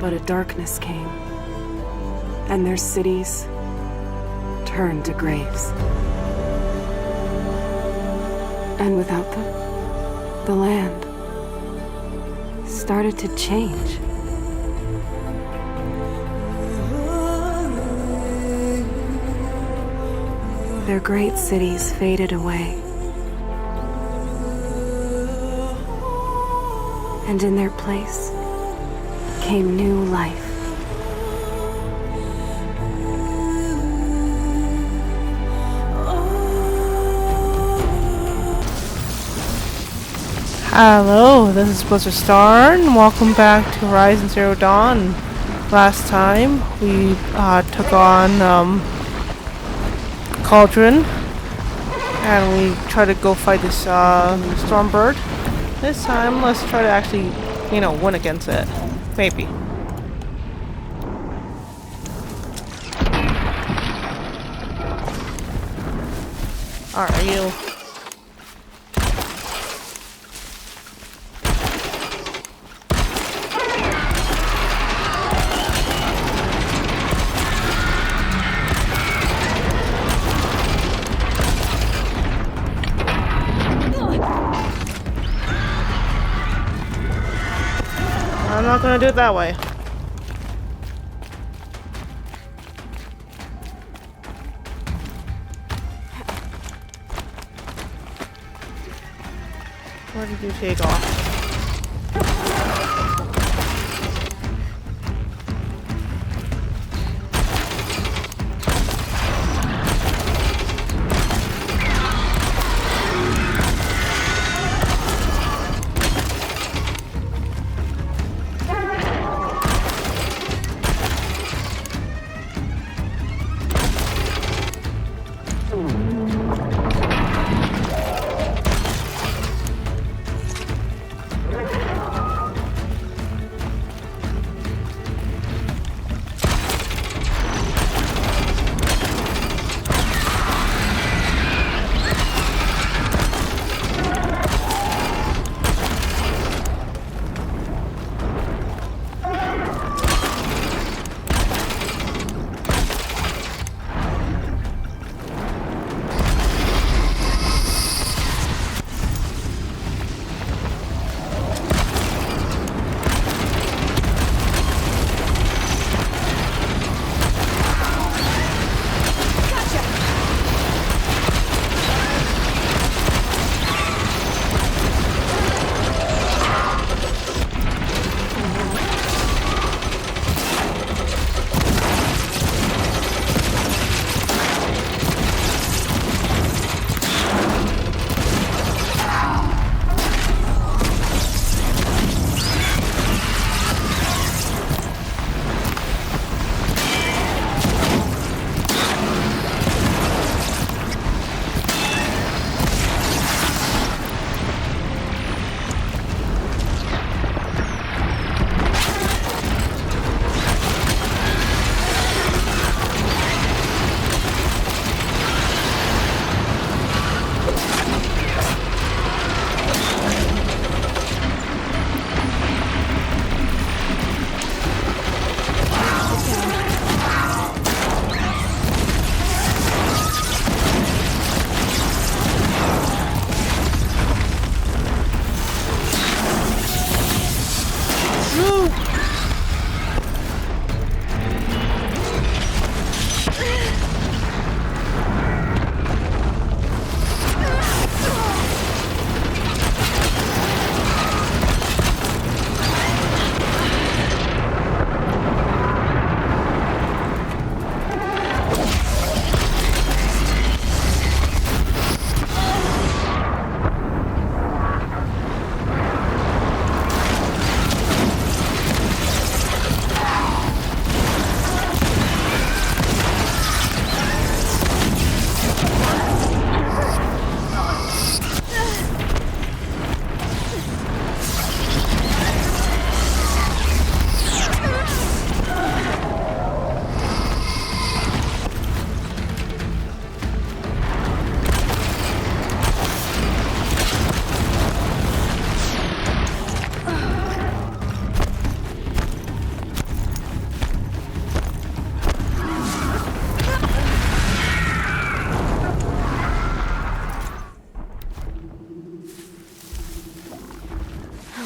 But a darkness came, and their cities turned to graves. And without them, the land started to change. Their great cities faded away. And in their place came new life. Hello, this is Blizzard Star, and welcome back to Horizon Zero Dawn. Last time we took on Cauldron, and we tried to go fight this Stormbird. This time, let's try to actually, win against it. Maybe. Alright, you. I'm not gonna do it that way. Where did you take off?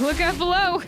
Look out below!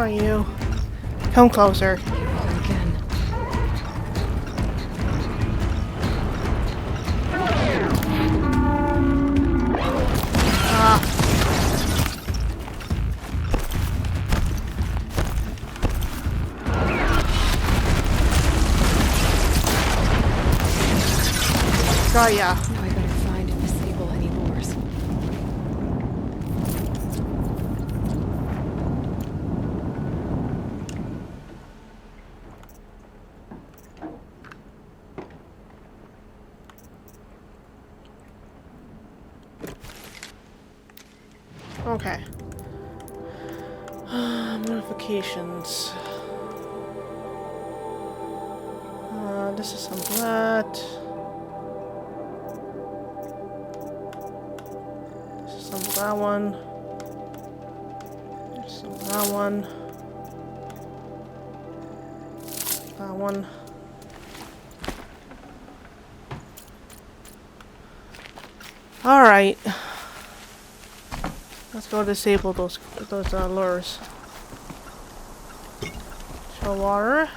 are you? Come closer. Again. Ah. Got ya. Now I better find and disable any lures. Okay. Notifications. This is some of that. This is some of that one. There's some of that one. That one. All right. Let's go disable those lures. Show water.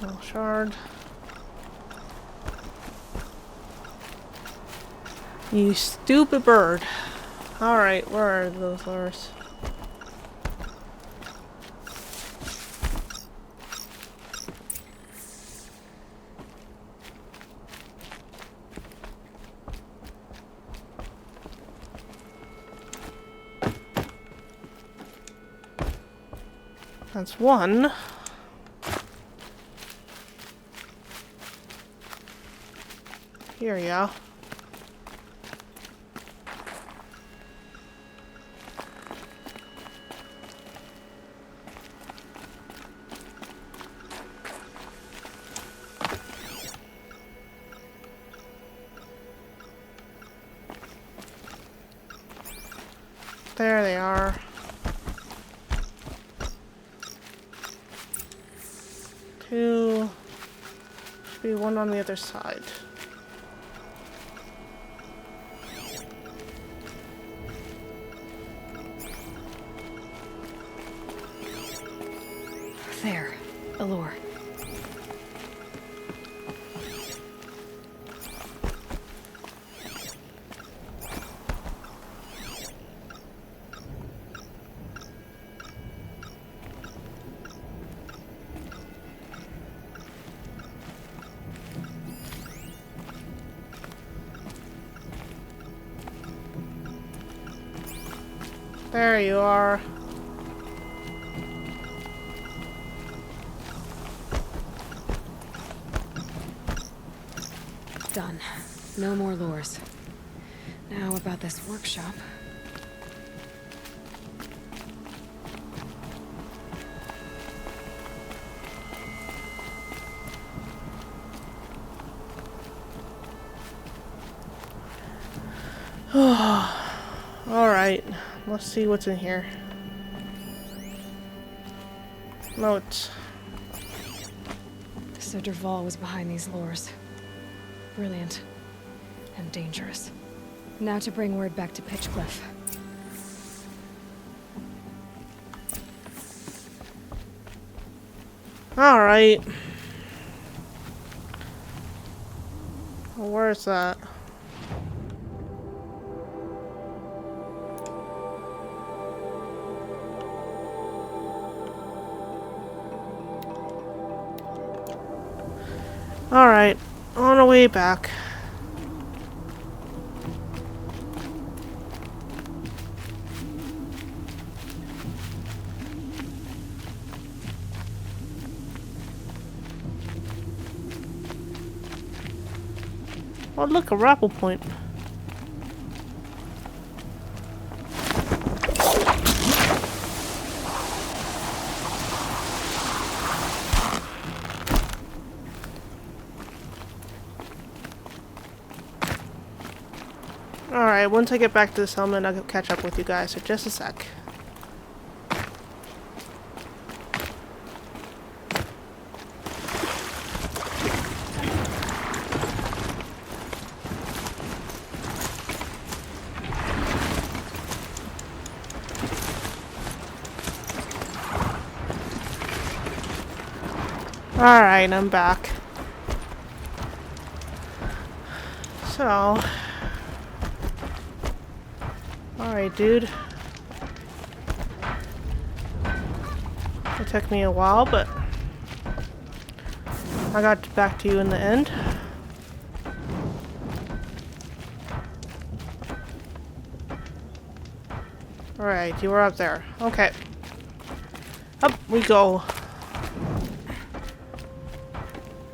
No shard. You stupid bird. Alright, where are those lures? That's one. Here you go. There they are. Two. Should be one on the other side. There. A lure. There you are. Done. No more lures. Now about this workshop. Alright, let's see what's in here. Notes. So Dervahl was behind these lures. Brilliant. And dangerous. Now to bring word back to Pitchcliff. Alright. Well, where's that? Alright, on our way back. Oh, look, a rappel point. Alright, once I get back to the settlement, I'll catch up with you guys. So just a sec. Alright, I'm back. So... Alright, dude. It took me a while, but... I got back to you in the end. Alright, you were up there. Okay. Up we go.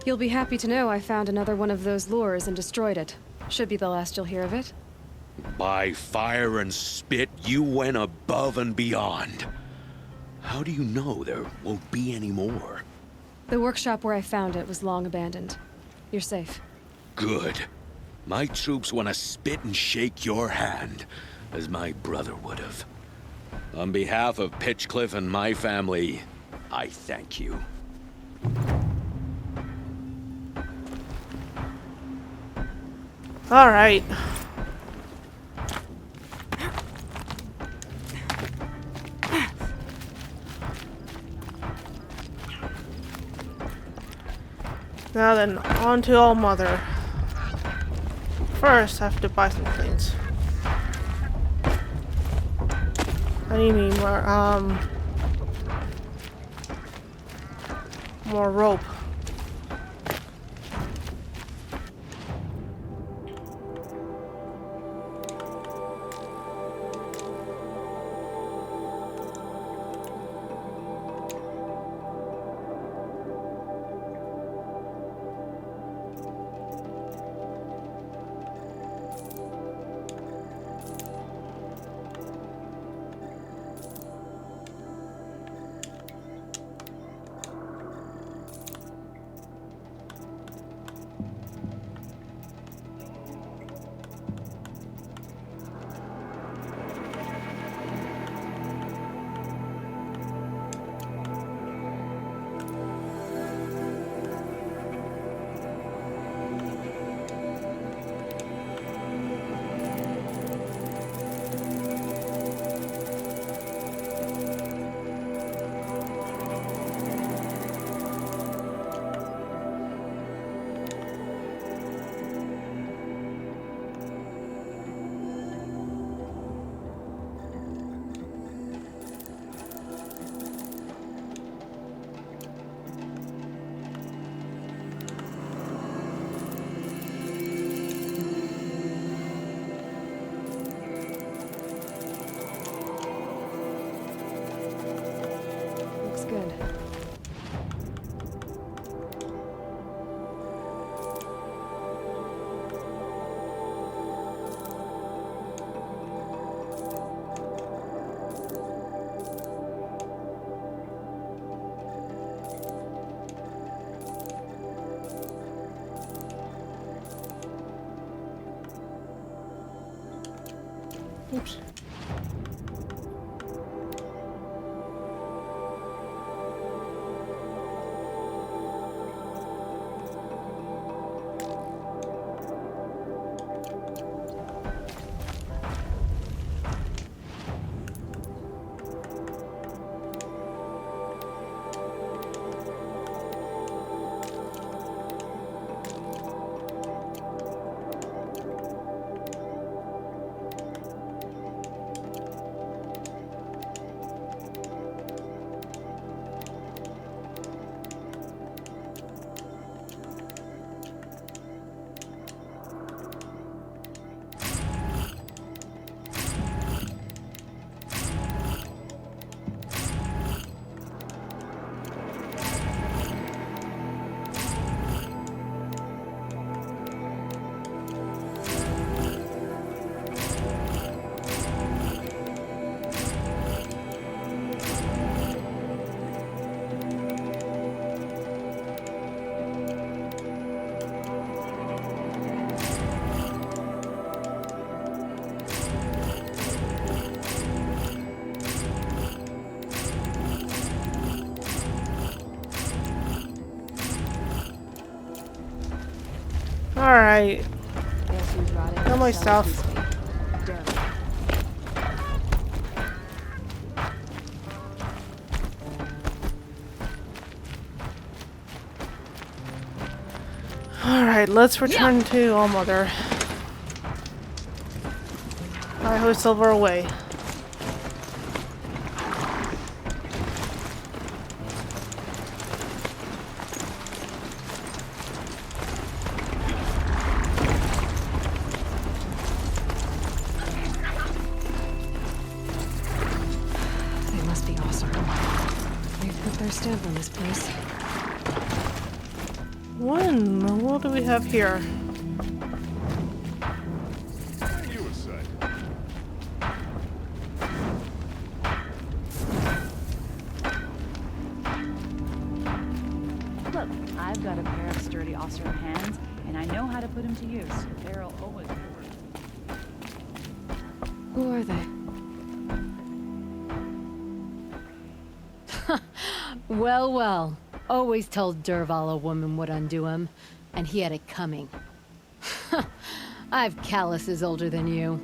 You'll be happy to know I found another one of those lures and destroyed it. Should be the last you'll hear of it. By fire and spit, you went above and beyond. How do you know there won't be any more? The workshop where I found it was long abandoned. You're safe. Good. My troops want to spit and shake your hand, as my brother would have. On behalf of Pitchcliff and my family, I thank you. Alright. Now then, on to All Mother. First, I have to buy some things. I need more rope. Good. Oops. Alright. Got my stuff. Alright, let's return to All Mother. I hoist Silver away. They must be awesome. They've put their stamp on this place. What do we have here? Look, I've got a pair of sturdy Oseram hands, and I know how to put them to use. There'll always be work. Who are they? Well, well. Always told Dervahl a woman would undo him, and he had it coming. I've calluses older than you.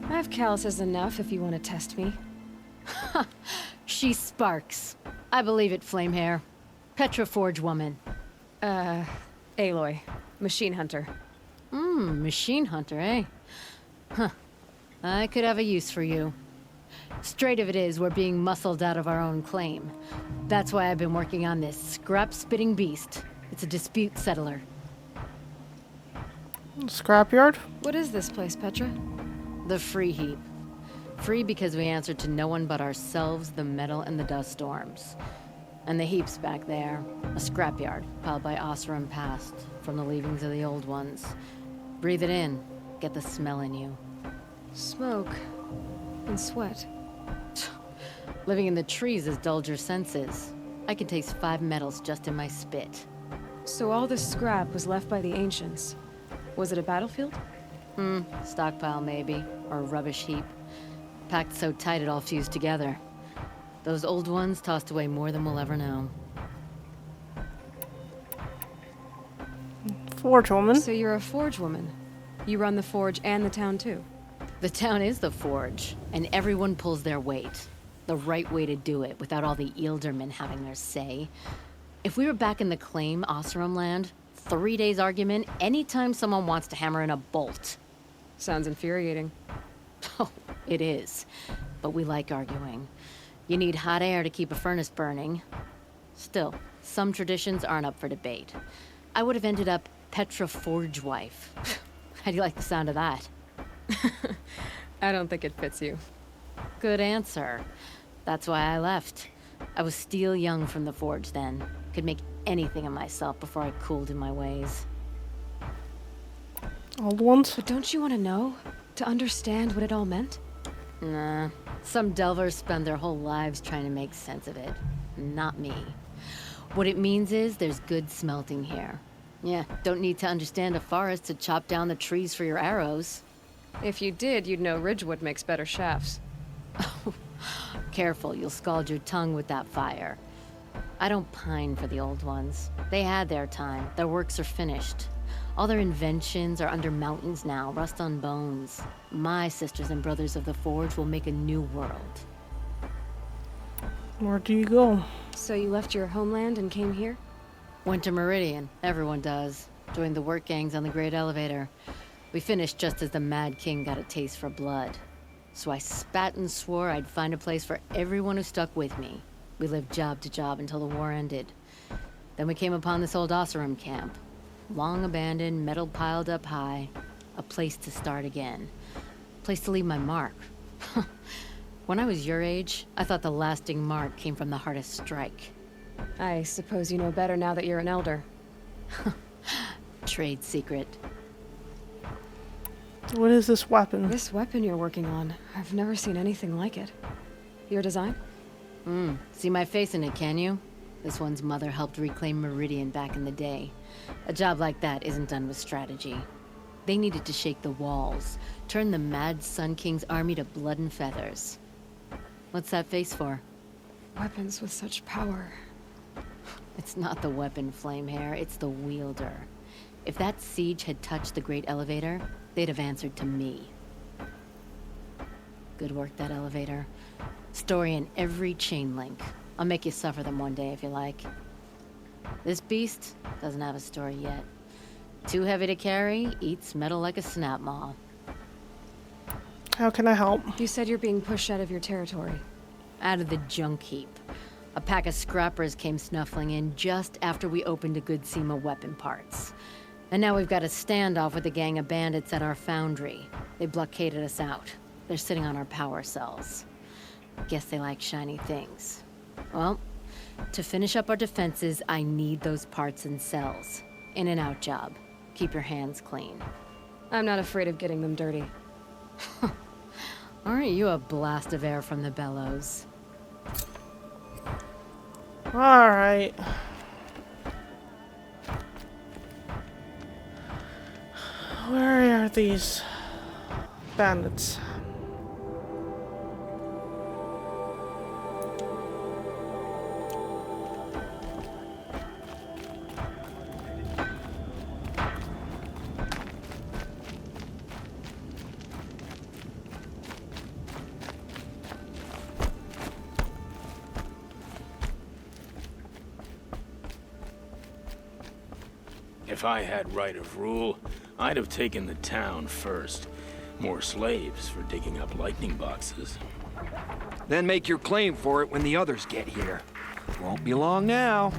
I have calluses enough if you want to test me. She sparks. I believe it, Flamehair. Petra Forge woman. Aloy. Machine hunter. Machine hunter, eh? Huh. I could have a use for you. Straight of it is, we're being muscled out of our own claim. That's why I've been working on this scrap-spitting beast. It's a dispute settler. Scrapyard? What is this place, Petra? The Free Heap. Free because we answer to no one but ourselves, the metal, and the dust storms. And the heap's back there. A scrapyard, piled by Oseram past, from the leavings of the old ones. Breathe it in. Get the smell in you. Smoke. And sweat. Living in the trees has dulled your senses. I can taste 5 metals just in my spit. So all this scrap was left by the ancients. Was it a battlefield? Stockpile maybe, or a rubbish heap. Packed so tight it all fused together. Those old ones tossed away more than we'll ever know. Forge woman. So you're a forge woman. You run the forge and the town too. The town is the forge, and everyone pulls their weight. The right way to do it, without all the Ealdormen having their say. If we were back in the claim, Oseram land, 3 days argument anytime someone wants to hammer in a bolt. Sounds infuriating. Oh, it is. But we like arguing. You need hot air to keep a furnace burning. Still, some traditions aren't up for debate. I would have ended up Petra Forge wife. How do you like the sound of that? I don't think it fits you. Good answer. That's why I left. I was steel young from the forge then. Could make anything of myself before I cooled in my ways. Old ones? But don't you want to know? To understand what it all meant? Nah. Some delvers spend their whole lives trying to make sense of it. Not me. What it means is there's good smelting here. Yeah, don't need to understand a forest to chop down the trees for your arrows. If you did, you'd know Ridgewood makes better shafts. Careful, you'll scald your tongue with that fire. I don't pine for the old ones. They had their time. Their works are finished. All their inventions are under mountains now, rust on bones. My sisters and brothers of the Forge will make a new world. Where do you go? So you left your homeland and came here? Went to Meridian. Everyone does. Joined the work gangs on the Great Elevator. We finished just as the Mad King got a taste for blood. So I spat and swore I'd find a place for everyone who stuck with me. We lived job to job until the war ended. Then we came upon this old Oseram camp. Long abandoned, metal piled up high. A place to start again. A place to leave my mark. When I was your age, I thought the lasting mark came from the hardest strike. I suppose you know better now that you're an elder. Trade secret. What is this weapon? This weapon you're working on, I've never seen anything like it. Your design? See my face in it, can you? This one's mother helped reclaim Meridian back in the day. A job like that isn't done with strategy. They needed to shake the walls, turn the Mad Sun King's army to blood and feathers. What's that face for? Weapons with such power. It's not the weapon, Flamehair, it's the wielder. If that siege had touched the Great Elevator, they'd have answered to me. Good work, that elevator. Story in every chain link. I'll make you suffer them one day if you like. This beast doesn't have a story yet. Too heavy to carry, eats metal like a snap maw. How can I help? You said you're being pushed out of your territory. Out of the junk heap. A pack of scrappers came snuffling in just after we opened a good seam of weapon parts. And now we've got a standoff with a gang of bandits at our foundry. They blockaded us out. They're sitting on our power cells. Guess they like shiny things. Well, to finish up our defenses, I need those parts and cells. In and out job. Keep your hands clean. I'm not afraid of getting them dirty. Aren't you a blast of air from the bellows? Alright. Where are these bandits? If I had right of rule, I'd have taken the town first. More slaves for digging up lightning boxes. Then make your claim for it when the others get here. Won't be long now.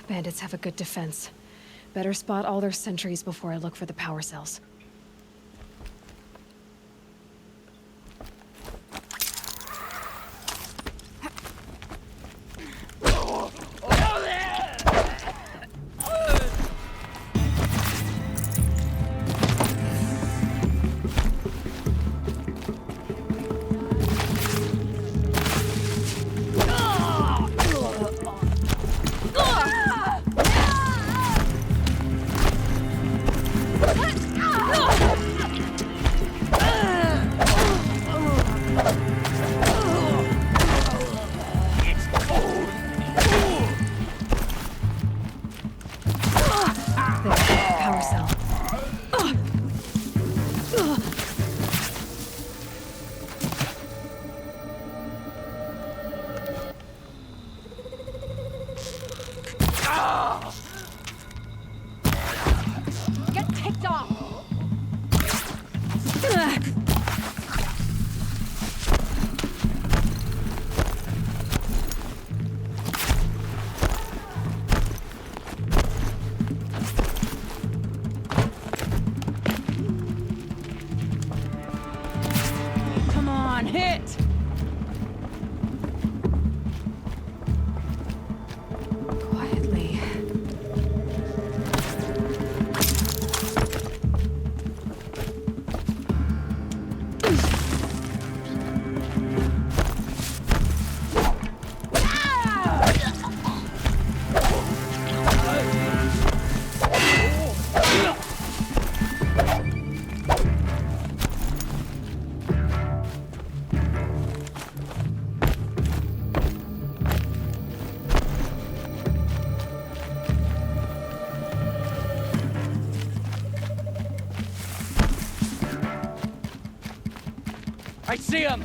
Bandits have a good defense. Better spot all their sentries before I look for the power cells. Power cell. Get ticked off! Come on, hit! Quietly. I see him!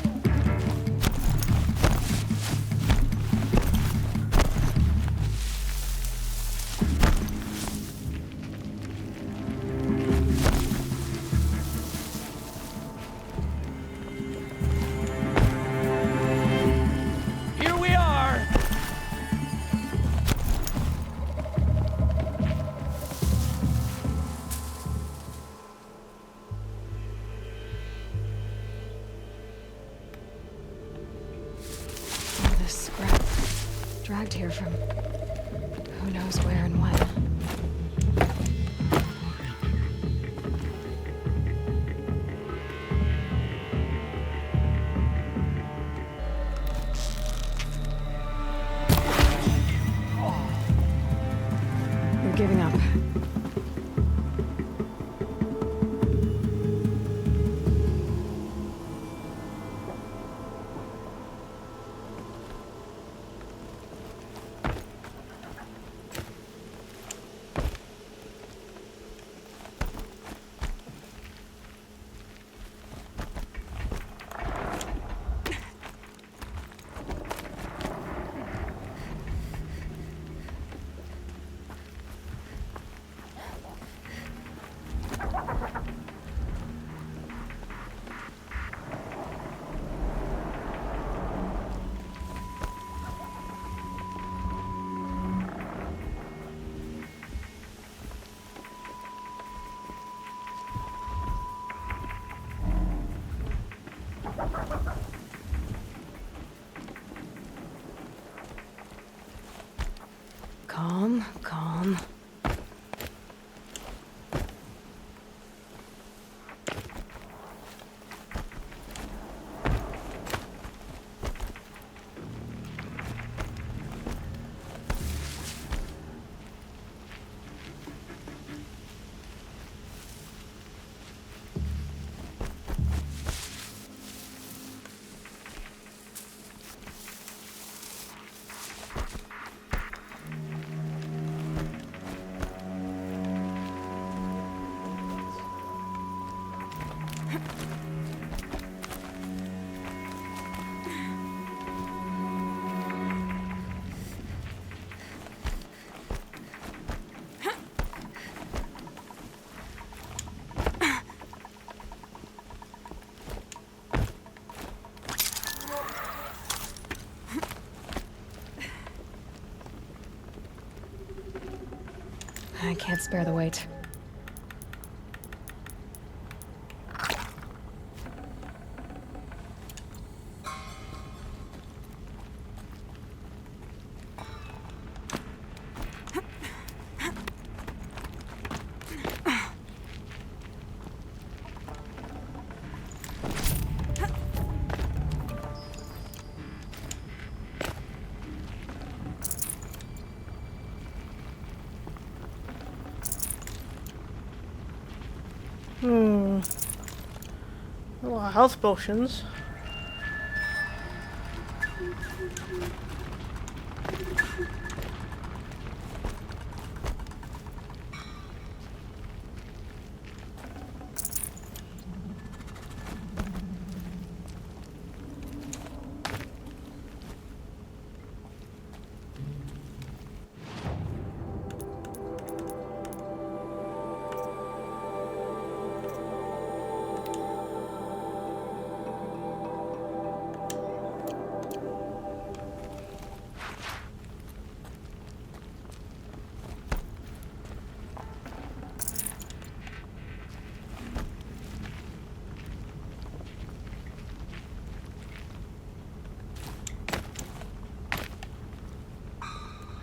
Here we are! All this scrap dragged here from who knows where and when. They're giving up. Calm, calm. I can't spare the weight. A lot of health potions.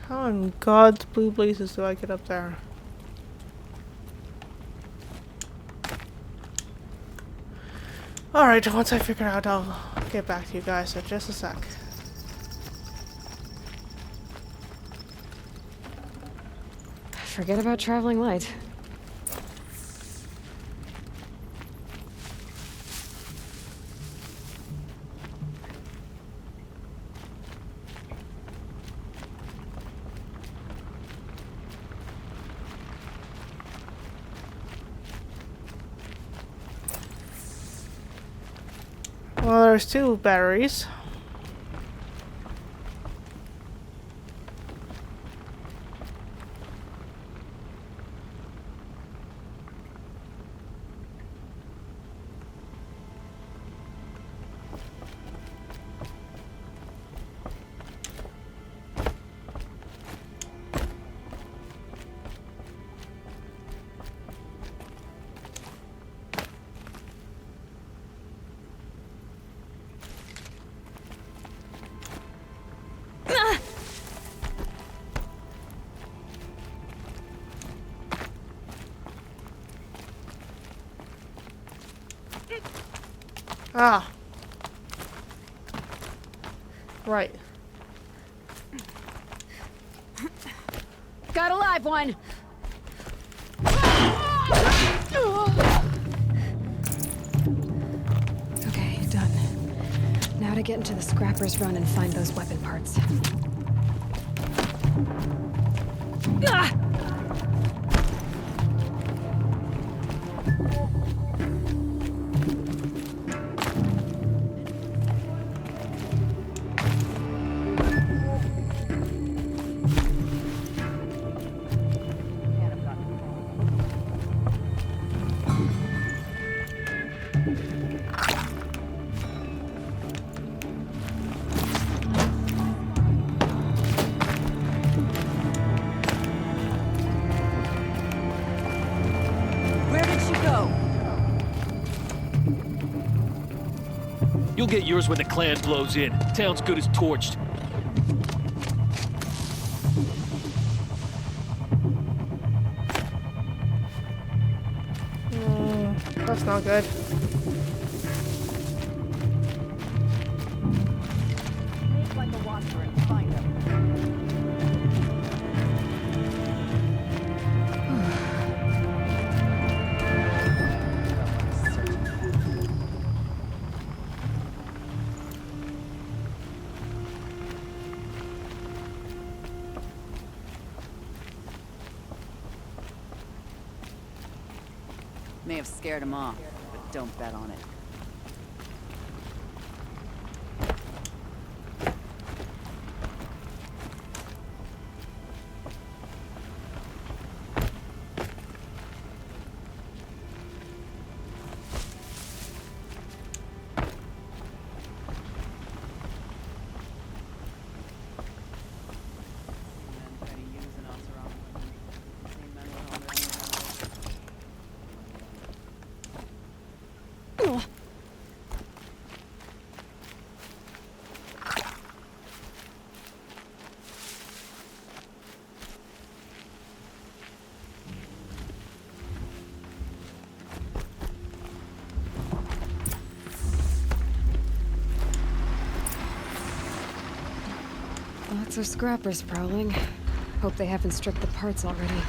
How in God's blue blazes do I get up there? Alright, once I figure out, I'll get back to you guys, so just a sec. Forget about traveling light. Well, there's 2 batteries. Ah. Right. Got a live one! Okay, done. Now to get into the Scrapper's Run and find those weapon parts. Ah! You'll get yours when the clan blows in. Town's good as torched. That's not good. Make like a watcher and find him. May have scared him off, but don't bet on it. Lots of scrappers prowling. Hope they haven't stripped the parts already.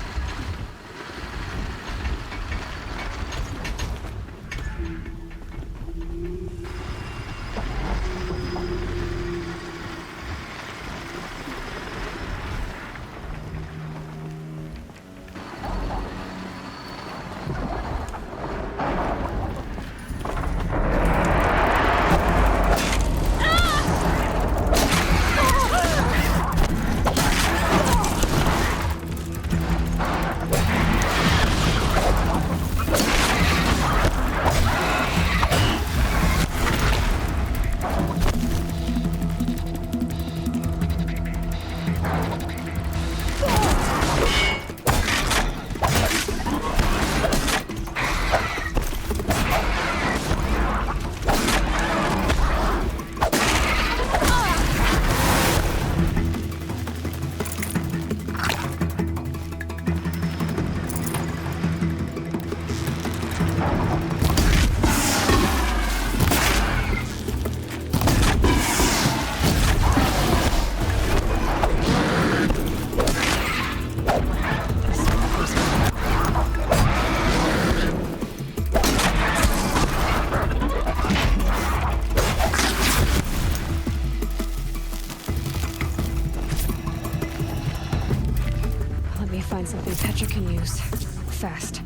Let me find something Petra can use. Fast.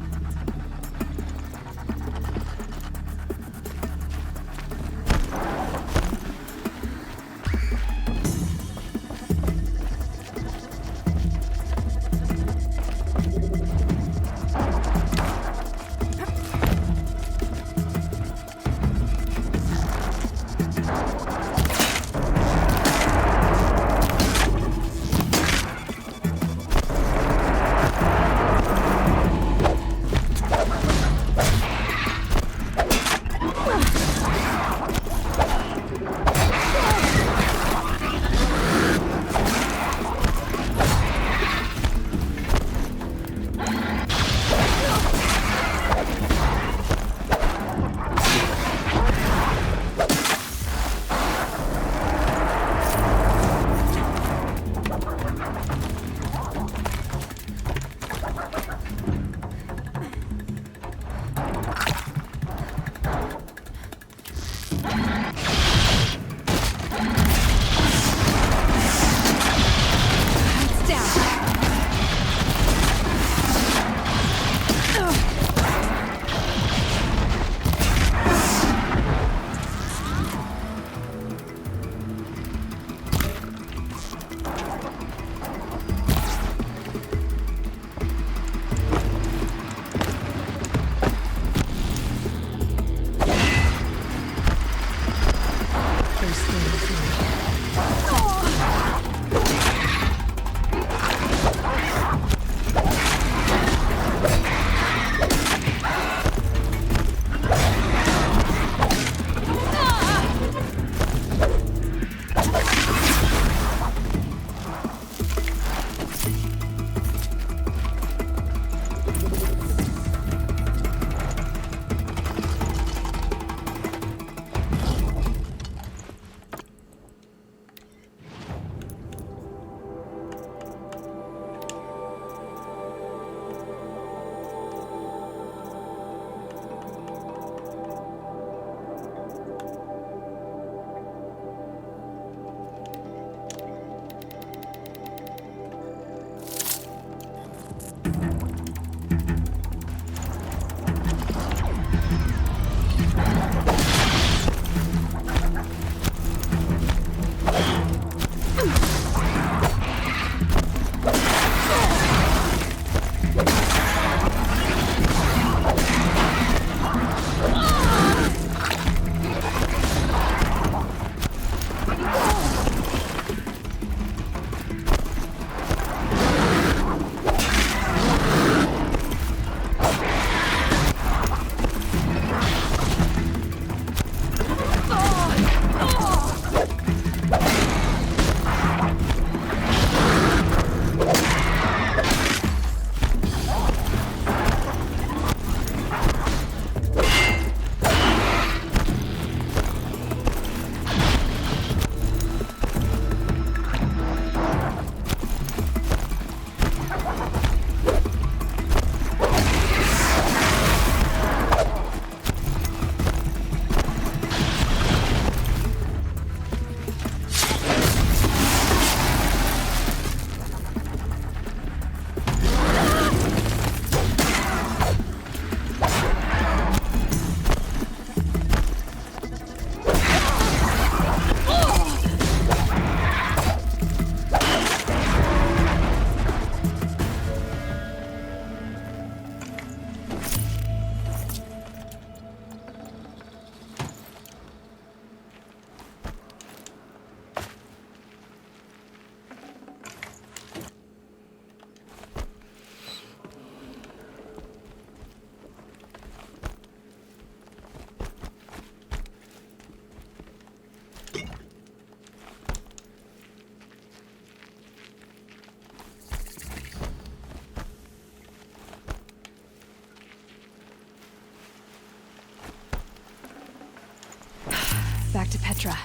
Back to Petra.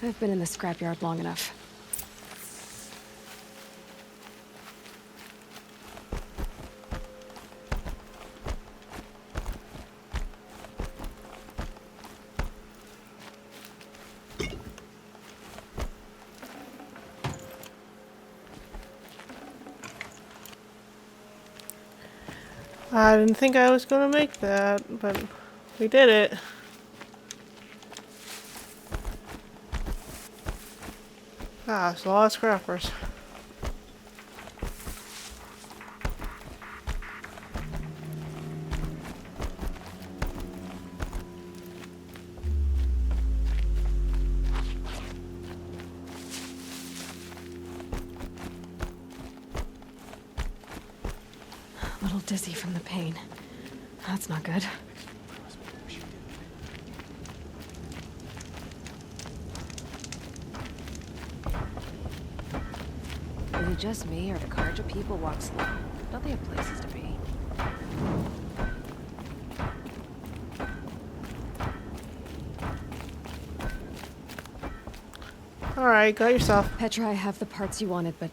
I've been in the scrapyard long enough. I didn't think I was gonna make that, but we did it. Ah, it's a lot of scrappers. A little dizzy from the pain. That's not good. Is it just me, or do Carja people walk slow? Don't they have places to be? Alright, got yourself. Petra, I have the parts you wanted, but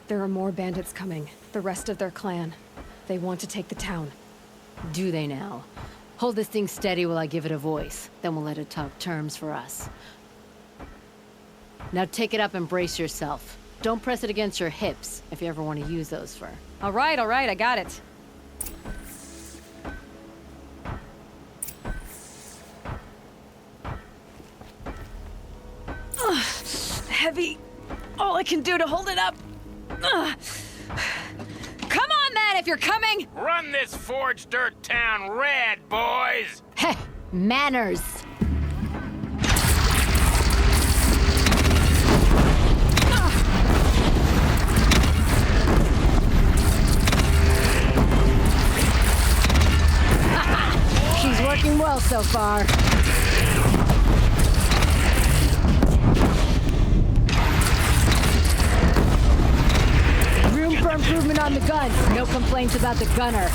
there are more bandits coming. The rest of their clan. They want to take the town. Do they now? Hold this thing steady while I give it a voice. Then we'll let it talk terms for us. Now take it up and brace yourself. Don't press it against your hips if you ever want to use those for... All right, I got it. Heavy. All I can do to hold it up. Come on, then, if you're coming. Run this forged dirt town red, boys! Heh! Manners! She's working well so far. Room for improvement on the guns. No complaints about the gunner.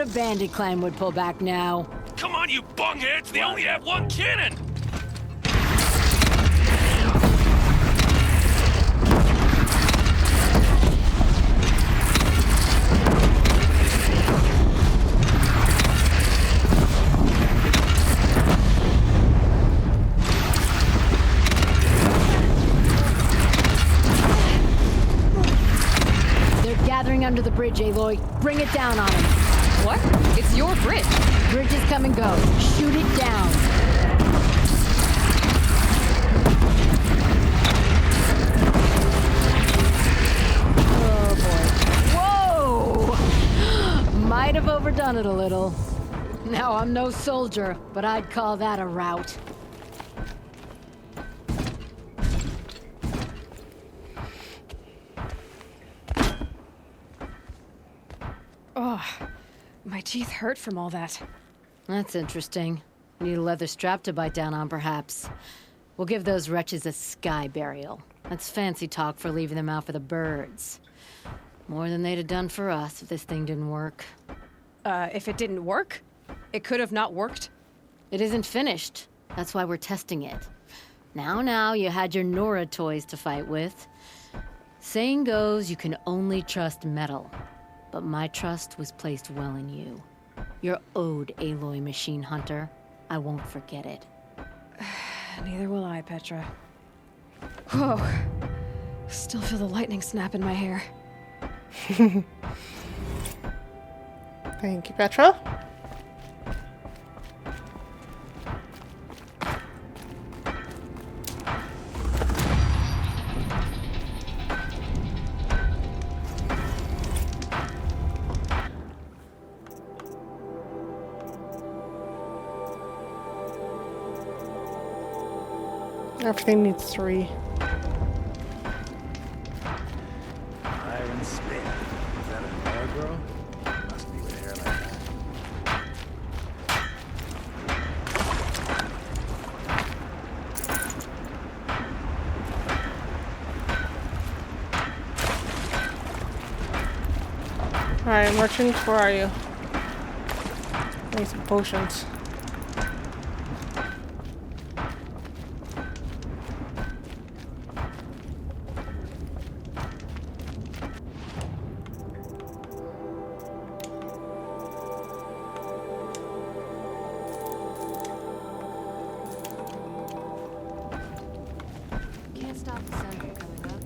doubt a bandit clan would pull back now. Come on, you bungheads! They only have one cannon! They're gathering under the bridge, Aloy. Bring it down on them. What? It's your bridge. Bridges come and go. Shoot it down. Oh boy. Whoa! Might have overdone it a little. Now, I'm no soldier, but I'd call that a rout. Oh, my teeth hurt from all that. That's interesting. Need a leather strap to bite down on, perhaps. We'll give those wretches a sky burial. That's fancy talk for leaving them out for the birds. More than they'd have done for us if this thing didn't work. If it didn't work? It could have not worked? It isn't finished. That's why we're testing it. Now, you had your Nora toys to fight with. Saying goes, you can only trust metal. But my trust was placed well in you. You're owed, Aloy Machine Hunter. I won't forget it. Neither will I, Petra. Whoa. Still feel the lightning snap in my hair. Thank you, Petra. Everything needs 3. Iron Spit. Is that a Nora girl? Must be with hair like that. Alright, merchant, where are you? Need some potions. Can't stop the sun from coming up.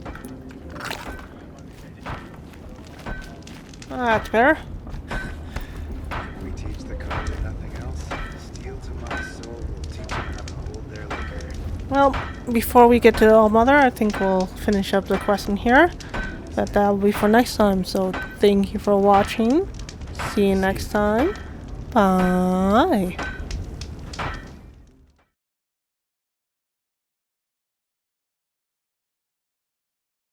That's better. We teach the carter nothing else. Steal to my soul will teach them how to hold their liquor. Well, before we get to All Mother, I think we'll finish up the quest in here. But that'll be for next time. So thank you for watching. See you next time. Bye.